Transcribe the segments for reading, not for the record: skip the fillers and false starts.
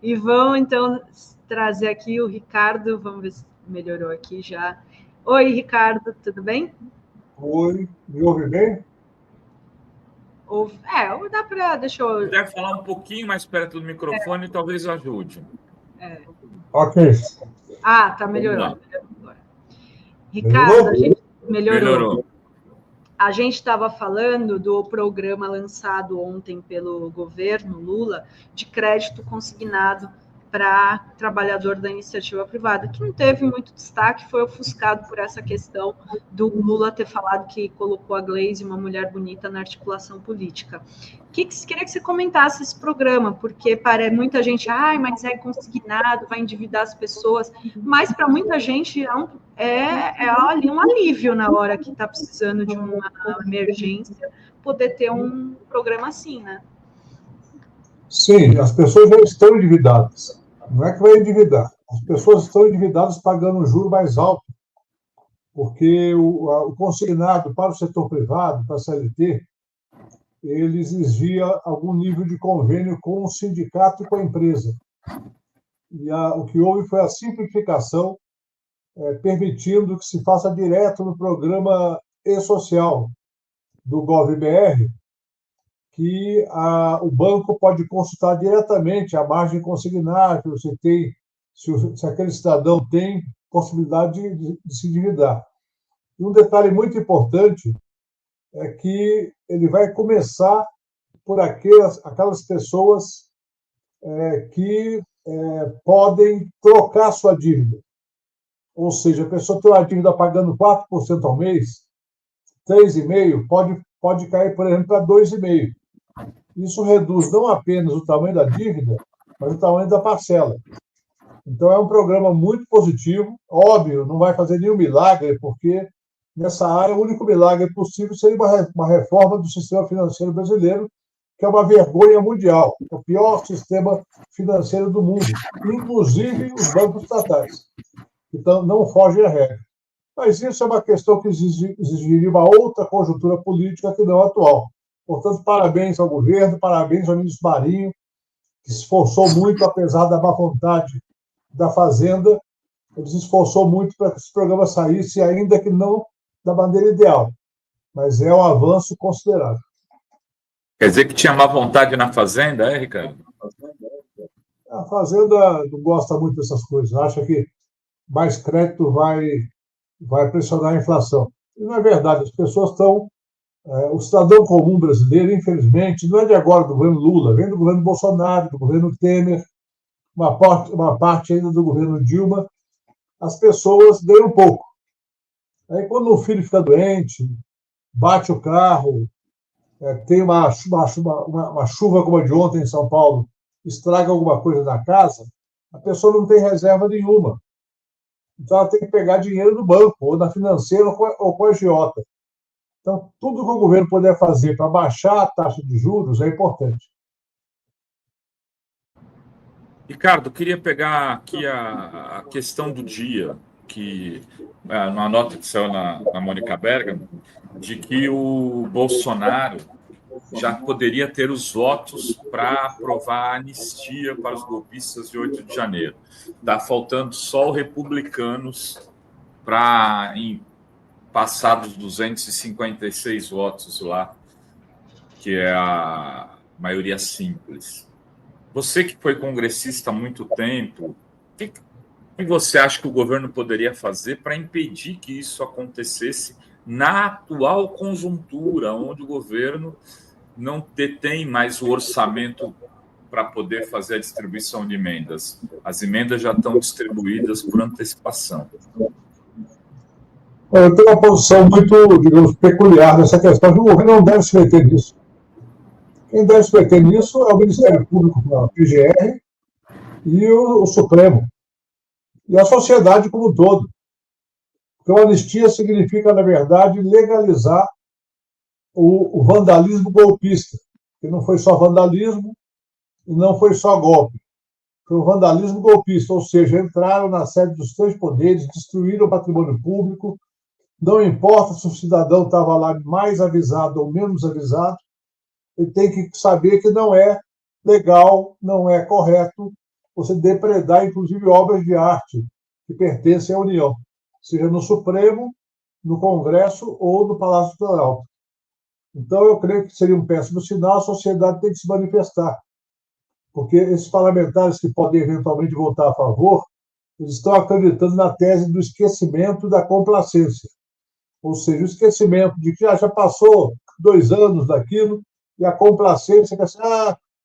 E vão, então, trazer aqui o Ricardo. Vamos ver se melhorou aqui já. Oi, Ricardo, tudo bem? Oi, me ouve bem? Dá para... Deixa eu... Se puder falar um pouquinho mais perto do microfone, talvez ajude. Ok. Tá melhorando. Melhorou? Ricardo, a gente Melhorou. A gente estava falando do programa lançado ontem pelo governo Lula de crédito consignado para trabalhador da iniciativa privada, que não teve muito destaque, foi ofuscado por essa questão do Lula ter falado que colocou a Gleisi, uma mulher bonita, na articulação política. Queria que você comentasse esse programa, porque para muita gente, mas é consignado, vai endividar as pessoas, mas para muita gente é ali um alívio na hora que está precisando de uma emergência, poder ter um programa assim, né? Sim, as pessoas já estão endividadas. Não é que vai endividar. As pessoas estão endividadas pagando um juro mais alto, porque o consignado para o setor privado, para a CLT, ele exigia algum nível de convênio com o sindicato e com a empresa. E o que houve foi a simplificação, permitindo que se faça direto no programa e-social do GovBR, que o banco pode consultar diretamente a margem consignada que você tem, se aquele cidadão tem possibilidade de se endividar. E um detalhe muito importante é que ele vai começar por aquelas pessoas que podem trocar sua dívida. Ou seja, a pessoa tem uma dívida pagando 4% ao mês, 3,5%, pode cair, por exemplo, para 2,5%. Isso reduz não apenas o tamanho da dívida, mas o tamanho da parcela. Então, é um programa muito positivo. Óbvio, não vai fazer nenhum milagre, porque nessa área o único milagre possível seria uma reforma do sistema financeiro brasileiro, que é uma vergonha mundial, é o pior sistema financeiro do mundo, inclusive os bancos estatais. Então, não foge à regra. Mas isso é uma questão que exigiria uma outra conjuntura política que não a atual. Portanto, parabéns ao governo, parabéns ao ministro Marinho, que se esforçou muito, apesar da má vontade da Fazenda, ele se esforçou muito para que esse programa saísse, ainda que não da maneira ideal. Mas é um avanço considerável. Quer dizer que tinha má vontade na Fazenda, Ricardo? A Fazenda não gosta muito dessas coisas, acha que mais crédito vai pressionar a inflação. E não é verdade, as pessoas estão... O cidadão comum brasileiro, infelizmente, não é de agora do governo Lula, vem do governo Bolsonaro, do governo Temer, uma parte ainda do governo Dilma, as pessoas ganham pouco. Aí, quando o filho fica doente, bate o carro, tem uma chuva como a de ontem em São Paulo, estraga alguma coisa na casa, a pessoa não tem reserva nenhuma. Então, ela tem que pegar dinheiro do banco, ou na financeira, ou com a agiota. Então, tudo que o governo puder fazer para baixar a taxa de juros é importante. Ricardo, queria pegar aqui a questão do dia, que uma nota que saiu na Mônica Bergamo, de que o Bolsonaro já poderia ter os votos para aprovar a anistia para os golpistas de 8 de janeiro. Está faltando só os republicanos para passar dos 256 votos lá, que é a maioria simples. Você que foi congressista há muito tempo, o que você acha que o governo poderia fazer para impedir que isso acontecesse na atual conjuntura, onde o governo não detém mais o orçamento para poder fazer a distribuição de emendas? As emendas já estão distribuídas por antecipação. Eu tenho uma posição muito, digamos, peculiar nessa questão, que o governo não deve se meter nisso. Quem deve se meter nisso é o Ministério Público, a PGR, e o Supremo. E a sociedade como um todo. Porque uma anistia significa, na verdade, legalizar o vandalismo golpista. Que não foi só vandalismo e não foi só golpe. Foi o vandalismo golpista, ou seja, entraram na sede dos três poderes, destruíram o patrimônio público, não importa se o cidadão estava lá mais avisado ou menos avisado, ele tem que saber que não é legal, não é correto você depredar, inclusive, obras de arte que pertencem à União, seja no Supremo, no Congresso ou no Palácio do Planalto. Então, eu creio que seria um péssimo sinal, a sociedade tem que se manifestar, porque esses parlamentares que podem eventualmente votar a favor, eles estão acreditando na tese do esquecimento e da complacência, ou seja, o esquecimento de que já passou 2 anos daquilo, e a complacência que assim,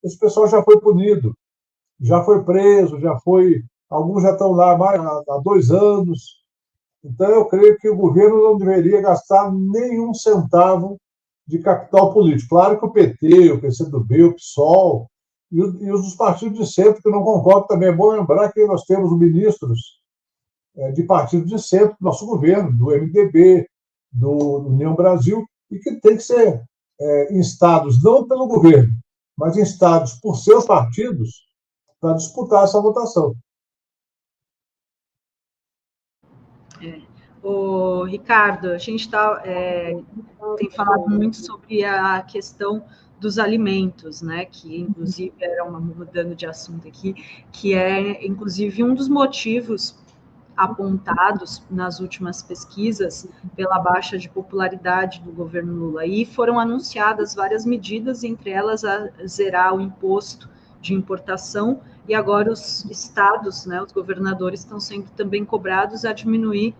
esse pessoal já foi punido, já foi preso, alguns já estão lá há 2 anos. Então, eu creio que o governo não deveria gastar nenhum centavo de capital político. Claro que o PT, o PCdoB, o PSOL e os dos partidos de centro, que não concordam também. É bom lembrar que nós temos ministros de partidos de centro do nosso governo, do MDB, do União Brasil, e que tem que ser instados não pelo governo, mas instados por seus partidos para disputar essa votação. O Ricardo, a gente tem falado muito sobre a questão dos alimentos, né? Que inclusive era mudando de assunto aqui, que é inclusive um dos motivos apontados nas últimas pesquisas pela baixa de popularidade do governo Lula. E foram anunciadas várias medidas, entre elas a zerar o imposto de importação, e agora os estados, né, os governadores estão sendo também cobrados a diminuir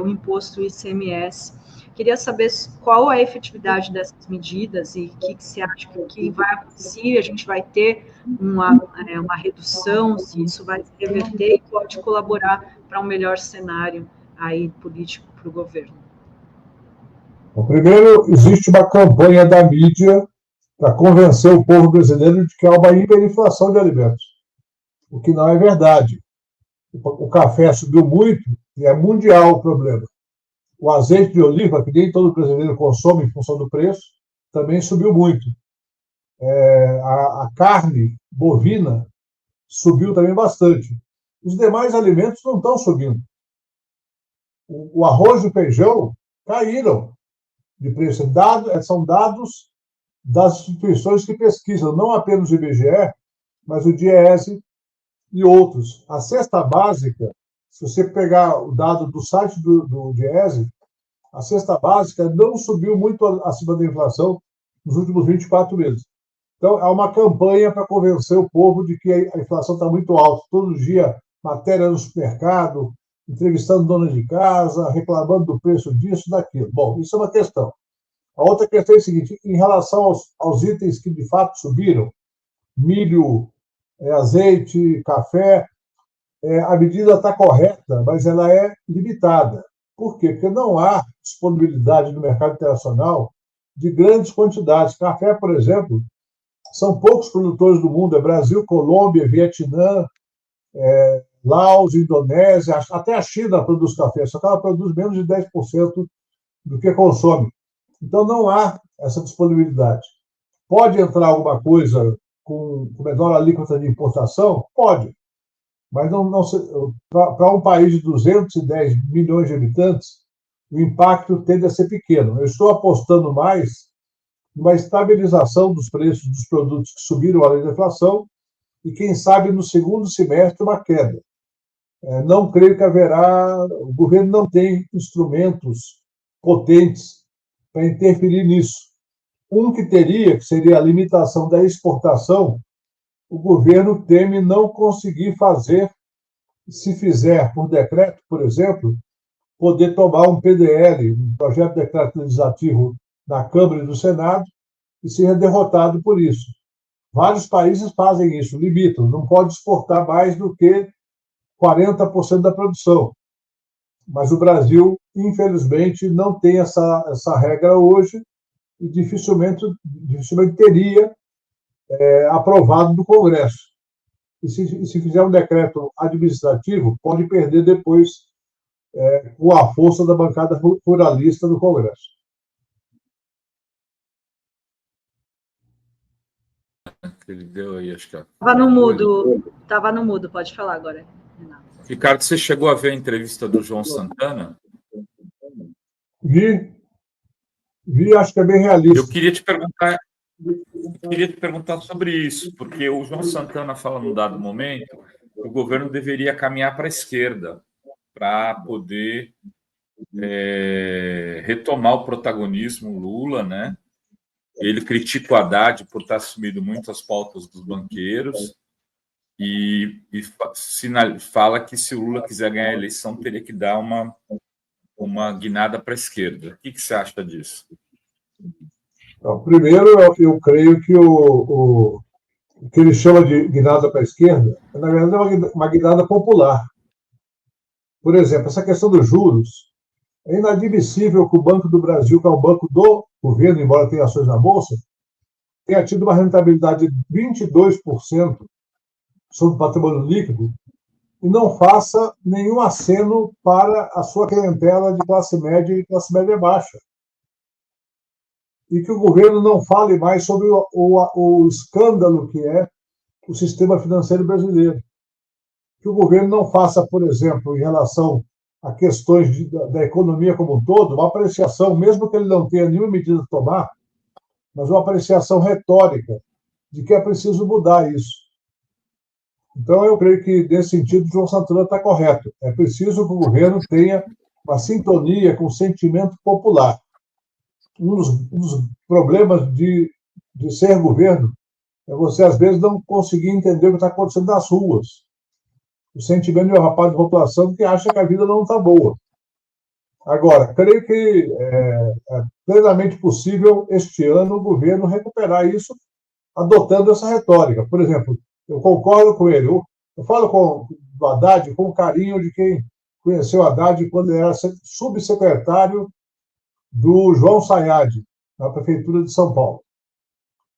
o imposto ICMS. Queria saber qual a efetividade dessas medidas e o que você acha que vai acontecer, a gente vai ter uma redução, se isso vai se reverter e pode colaborar para um melhor cenário aí político para o governo. Bom, primeiro, existe uma campanha da mídia para convencer o povo brasileiro de que há uma hiperinflação de alimentos, o que não é verdade. O café subiu muito e é mundial o problema. O azeite de oliva, que nem todo brasileiro consome em função do preço, também subiu muito. A carne bovina subiu também bastante. Os demais alimentos não estão subindo. O arroz e o feijão caíram de preço. São dados das instituições que pesquisam, não apenas o IBGE, mas o DIEESE e outros. A cesta básica, se você pegar o dado do site do DIEESE, a cesta básica não subiu muito acima da inflação nos últimos 24 meses. Então, há uma campanha para convencer o povo de que a inflação está muito alta. Todo dia, matéria no supermercado, entrevistando donas de casa, reclamando do preço disso, daquilo. Bom, isso é uma questão. A outra questão é a seguinte: em relação aos itens que de fato subiram, milho, azeite, café, a medida está correta, mas ela é limitada. Por quê? Porque não há disponibilidade no mercado internacional de grandes quantidades. Café, por exemplo, são poucos produtores do mundo, é Brasil, Colômbia, Vietnã, Laos, Indonésia, até a China produz café, só que ela produz menos de 10% do que consome. Então, não há essa disponibilidade. Pode entrar alguma coisa com menor alíquota de importação? Pode. Mas para um país de 210 milhões de habitantes, o impacto tende a ser pequeno. Eu estou apostando mais numa estabilização dos preços dos produtos que subiram além da inflação e, quem sabe, no segundo semestre, uma queda. Não creio que haverá... O governo não tem instrumentos potentes para interferir nisso. Um que teria, que seria a limitação da exportação, o governo teme não conseguir fazer, se fizer por decreto, por exemplo, poder tomar um PDL, um projeto de decreto legislativo, na Câmara e no Senado, e ser derrotado por isso. Vários países fazem isso, limitam, não pode exportar mais do que 40% da produção. Mas o Brasil, infelizmente, não tem essa regra hoje e dificilmente teria aprovado no Congresso. E se fizer um decreto administrativo, pode perder depois com a força da bancada ruralista no Congresso. Ele deu aí, acho que... Estava no mudo, pode falar agora, Renato. Ricardo, você chegou a ver a entrevista do João Santana? Vi, acho que é bem realista. Eu queria te perguntar sobre isso, porque o João Santana fala num dado momento o governo deveria caminhar para a esquerda para poder retomar o protagonismo Lula, né? Ele critica o Haddad por estar assumindo muito as pautas dos banqueiros e fala que se o Lula quiser ganhar a eleição, teria que dar uma guinada para a esquerda. O que você acha disso? Então, primeiro, eu creio que o que ele chama de guinada para a esquerda, na verdade, é uma guinada popular. Por exemplo, essa questão dos juros, é inadmissível que o Banco do Brasil, que é o banco do governo, embora tenha ações na Bolsa, tenha tido uma rentabilidade de 22% sobre o patrimônio líquido e não faça nenhum aceno para a sua clientela de classe média e classe média baixa. E que o governo não fale mais sobre o escândalo que é o sistema financeiro brasileiro. Que o governo não faça, por exemplo, em relação a questões da economia como um todo, uma apreciação, mesmo que ele não tenha nenhuma medida a tomar, mas uma apreciação retórica de que é preciso mudar isso. Então, eu creio que, nesse sentido, João Santana está correto. É preciso que o governo tenha uma sintonia com o sentimento popular. Um dos problemas de ser governo é você, às vezes, não conseguir entender o que está acontecendo nas ruas. O sentimento de uma parte da população que acha que a vida não está boa. Agora, creio que é plenamente possível, este ano, o governo recuperar isso adotando essa retórica. Por exemplo, eu concordo com ele. Eu falo do Haddad com o carinho de quem conheceu o Haddad quando ele era subsecretário do João Sayad, na Prefeitura de São Paulo.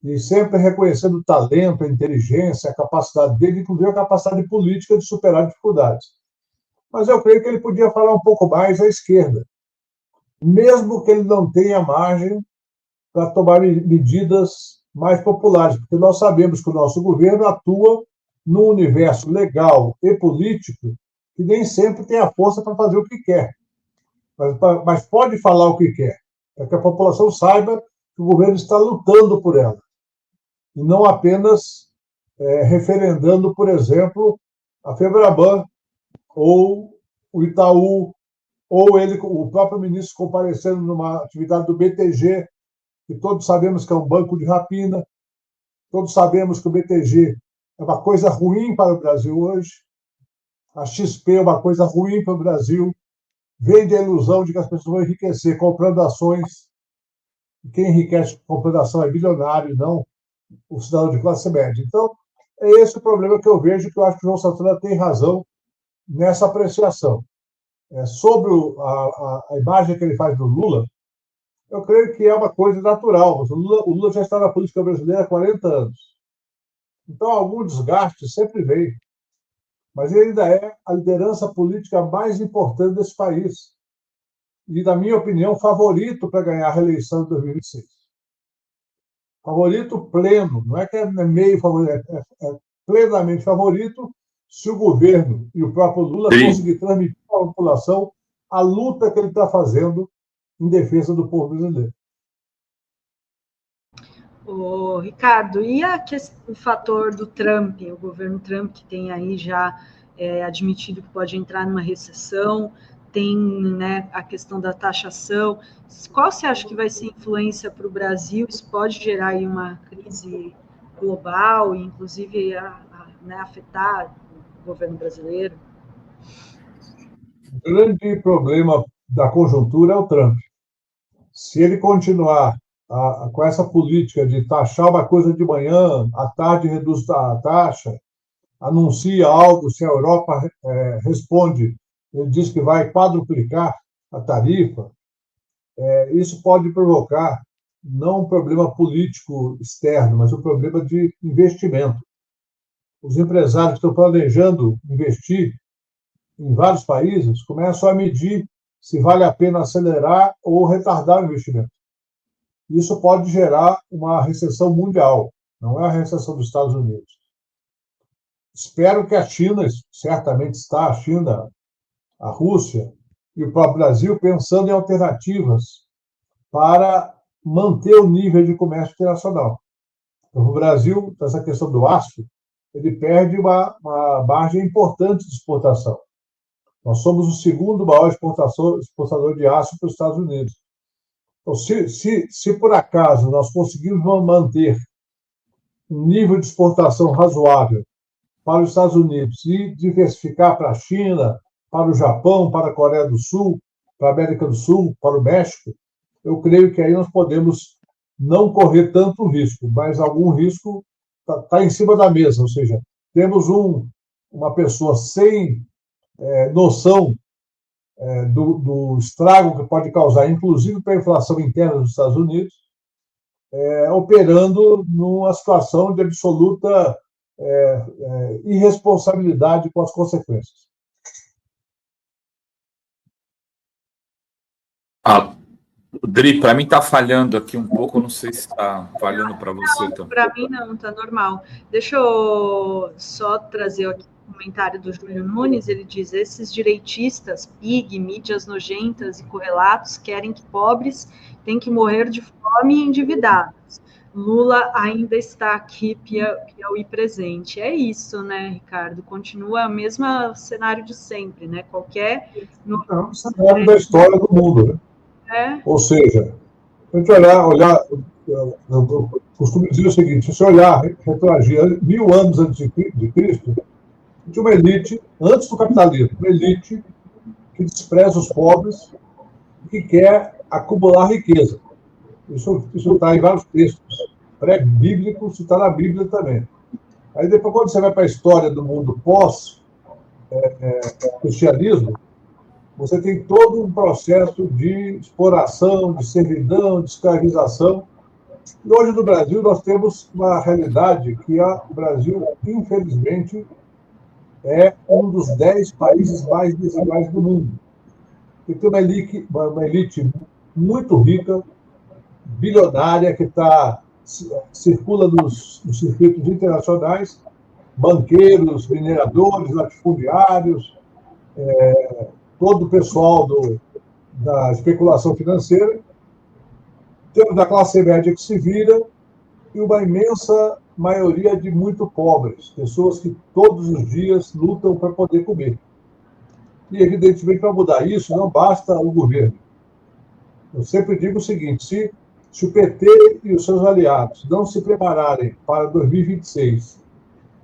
E sempre reconhecendo o talento, a inteligência, a capacidade dele, inclusive a capacidade política de superar dificuldades. Mas eu creio que ele podia falar um pouco mais à esquerda, mesmo que ele não tenha margem para tomar medidas mais populares, porque nós sabemos que o nosso governo atua num universo legal e político que nem sempre tem a força para fazer o que quer. Mas pode falar o que quer, para que a população saiba que o governo está lutando por ela. E não apenas referendando, por exemplo, a Febraban, ou o Itaú, ou o próprio ministro comparecendo numa atividade do BTG, que todos sabemos que é um banco de rapina, todos sabemos que o BTG é uma coisa ruim para o Brasil hoje, a XP é uma coisa ruim para o Brasil, vende a ilusão de que as pessoas vão enriquecer comprando ações, e quem enriquece comprando ação é bilionário, não o cidadão de classe média. Então, é esse o problema que eu vejo, que eu acho que o João Santana tem razão nessa apreciação. Sobre a imagem que ele faz do Lula, eu creio que é uma coisa natural. O Lula já está na política brasileira há 40 anos. Então, algum desgaste sempre vem. Mas ele ainda é a liderança política mais importante desse país. E, na minha opinião, favorito para ganhar a reeleição de 2026. Favorito pleno, não é que é meio favorito, é plenamente favorito se o governo e o próprio Lula conseguir transmitir à população a luta que ele está fazendo em defesa do povo brasileiro. Ô, Ricardo, e o fator do Trump, o governo Trump, que tem aí já admitido que pode entrar numa recessão, tem, né, a questão da taxação. Qual você acha que vai ser a influência para o Brasil? Isso pode gerar aí uma crise global e, inclusive, né, afetar o governo brasileiro? O grande problema da conjuntura é o Trump. Se ele continuar com essa política de taxar uma coisa de manhã, à tarde reduz a taxa, anuncia algo, se a Europa responde, ele diz que vai quadruplicar a tarifa, isso pode provocar não um problema político externo, mas um problema de investimento. Os empresários que estão planejando investir em vários países começam a medir se vale a pena acelerar ou retardar o investimento. Isso pode gerar uma recessão mundial, não é a recessão dos Estados Unidos. Espero que a China, certamente está a China, a Rússia e o próprio Brasil pensando em alternativas para manter o nível de comércio internacional. Então, o Brasil, essa questão do aço, ele perde uma margem importante de exportação. Nós somos o segundo maior exportador de aço para os Estados Unidos. Então, se por acaso nós conseguirmos manter um nível de exportação razoável para os Estados Unidos e diversificar para a China, para o Japão, para a Coreia do Sul, para a América do Sul, para o México, eu creio que aí nós podemos não correr tanto risco, mas algum risco está em cima da mesa, ou seja, temos uma pessoa sem noção do estrago que pode causar, inclusive para a inflação interna dos Estados Unidos, operando numa situação de absoluta irresponsabilidade com as consequências. Dri, para mim está falhando aqui um pouco, eu não sei se está falhando para você também. Para mim não, está normal. Deixa eu só trazer aqui um comentário do Júlio Nunes, ele diz, esses direitistas, PIG, mídias nojentas e correlatos querem que pobres têm que morrer de fome e endividados. Lula ainda está aqui, Piauí presente. É isso, né, Ricardo? Continua o mesmo cenário de sempre, né? É um cenário da história do mundo, né? Ou seja, a gente olhar, eu costumo dizer o seguinte, se você olhar, retroagir 1000 anos antes de Cristo, tinha uma elite, antes do capitalismo, uma elite que despreza os pobres e que quer acumular riqueza. Isso está em vários textos pré-bíblicos, isso está na Bíblia também. Aí depois, quando você vai para a história do mundo pós-cristianismo, você tem todo um processo de exploração, de servidão, de escravização. E hoje no Brasil nós temos uma realidade que o Brasil, infelizmente, é um dos 10 países mais desiguais do mundo. E tem uma elite muito rica, bilionária, que circula nos circuitos internacionais, banqueiros, mineradores, latifundiários, todo o pessoal da especulação financeira, temos a classe média que se vira e uma imensa maioria de muito pobres, pessoas que todos os dias lutam para poder comer. E, evidentemente, para mudar isso, não basta o governo. Eu sempre digo o seguinte, se o PT e os seus aliados não se prepararem para 2026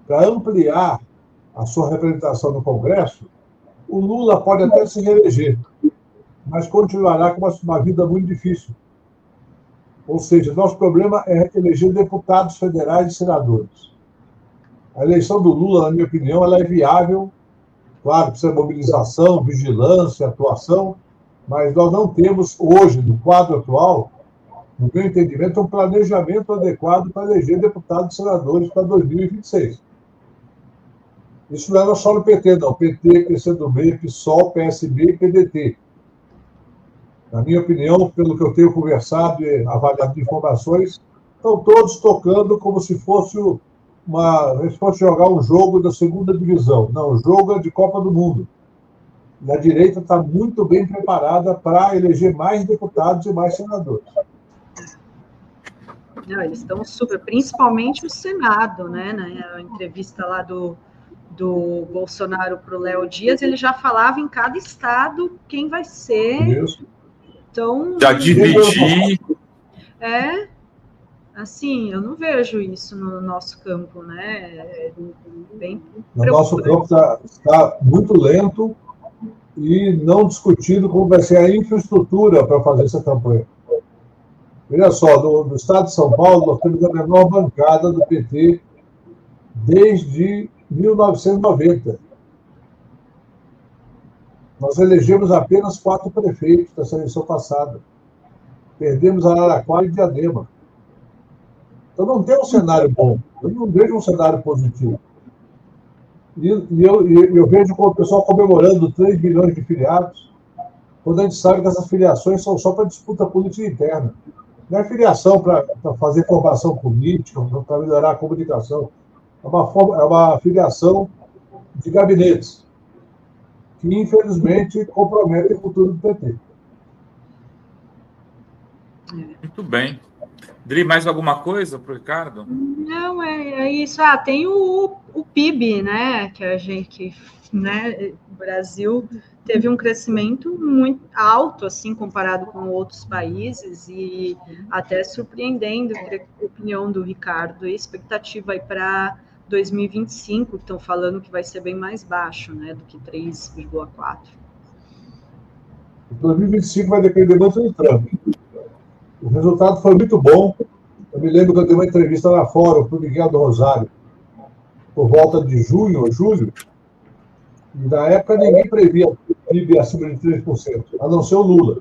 para ampliar a sua representação no Congresso, o Lula pode até se reeleger, mas continuará com uma vida muito difícil. Ou seja, nosso problema é eleger deputados federais e senadores. A eleição do Lula, na minha opinião, ela é viável, claro, precisa de mobilização, vigilância, atuação, mas nós não temos hoje, no quadro atual, no meu entendimento, um planejamento adequado para eleger deputados e senadores para 2026. Isso não era só no PT, não. PT, PCdoB, PSOL, PSB e PDT. Na minha opinião, pelo que eu tenho conversado e avaliado de informações, estão todos tocando como se fosse jogar um jogo da segunda divisão. Não, o jogo é de Copa do Mundo. E a direita está muito bem preparada para eleger mais deputados e mais senadores. Não, eles estão super, principalmente o Senado, né? Na entrevista lá do Bolsonaro para o Léo Dias, ele já falava em cada estado quem vai ser. Isso. Então, já dividir. Assim, eu não vejo isso no nosso campo, né? Bem no nosso campo está muito lento e não discutido como vai ser a infraestrutura para fazer essa campanha. Veja só, no estado de São Paulo, nós temos a menor bancada do PT desde 1990. Nós elegemos apenas 4 prefeitos nessa eleição passada. Perdemos Araraquara e Diadema. Então não tem um cenário bom. Eu não vejo um cenário positivo. E eu vejo o pessoal comemorando 3 milhões de filiados, quando a gente sabe que essas filiações são só para disputa política interna. Não é filiação para fazer formação política, para melhorar a comunicação. É uma filiação de gabinetes, que, infelizmente, comprometem o futuro do PT. Muito bem. Dri, mais alguma coisa para o Ricardo? Não, é isso. Tem o PIB, né? Que a gente, né? O Brasil teve um crescimento muito alto, assim, comparado com outros países, e até surpreendendo, queria a opinião do Ricardo, a expectativa aí para 2025, estão falando que vai ser bem mais baixo, né? Do que 3,4. 2025 vai depender muito do Trump. O resultado foi muito bom. Eu me lembro que eu dei uma entrevista lá fora para o Miguel do Rosário, por volta de junho ou julho, e na época ninguém previa PIB acima de 3%, a não ser o Lula.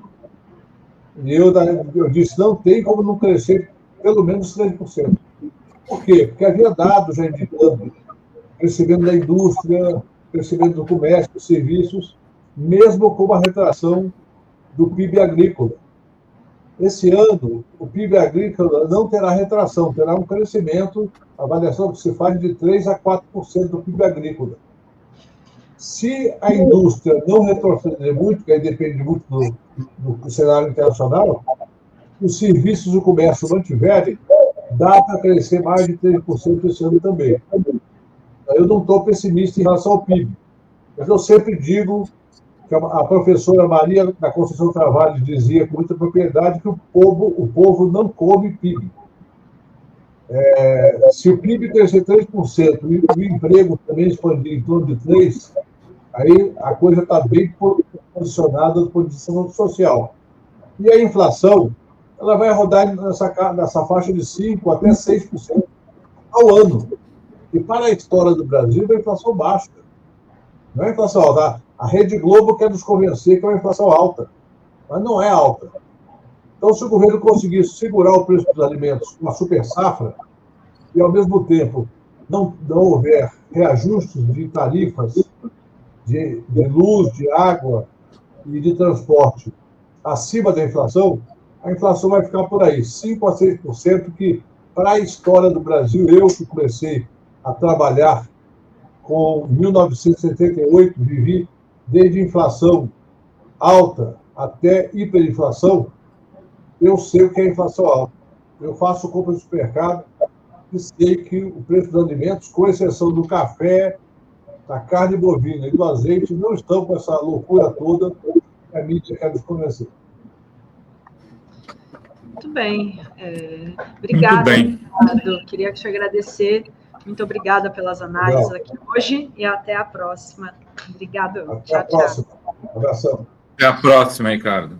E eu disse, não tem como não crescer pelo menos 3%. Por quê? Porque havia dados já indicando crescimento da indústria, crescimento do comércio, dos serviços, mesmo com uma retração do PIB agrícola. Esse ano, o PIB agrícola não terá retração, terá um crescimento, a avaliação que se faz de 3% a 4% do PIB agrícola. Se a indústria não retroceder muito, que aí depende muito do cenário internacional, os serviços e o comércio mantiverem, dá para crescer mais de 3% esse ano também. Eu não estou pessimista em relação ao PIB, mas eu sempre digo que a professora Maria da Conceição Travaglia dizia com muita propriedade que o povo não come PIB. Se o PIB crescer 3% e o emprego também expandir em torno de 3%, aí a coisa está bem posicionada do ponto de vista social. E a inflação, ela vai rodar nessa faixa de 5% até 6% ao ano. E para a história do Brasil, é uma inflação baixa. Não é inflação alta. A Rede Globo quer nos convencer que é uma inflação alta, mas não é alta. Então, se o governo conseguisse segurar o preço dos alimentos com uma super safra, e, ao mesmo tempo, não houver reajustes de tarifas de luz, de água e de transporte acima da inflação, a inflação vai ficar por aí, 5% a 6%, que, para a história do Brasil, eu que comecei a trabalhar com 1978, vivi desde inflação alta até hiperinflação, eu sei o que é inflação alta. Eu faço compra no supermercado e sei que o preço dos alimentos, com exceção do café, da carne bovina e do azeite, não estão com essa loucura toda que a mídia quer nos convencer. Muito bem. Obrigada, Ricardo. Queria te agradecer. Muito obrigada pelas análises aqui hoje e até a próxima. Obrigado. Até a próxima. Um abração. Até a próxima, Ricardo.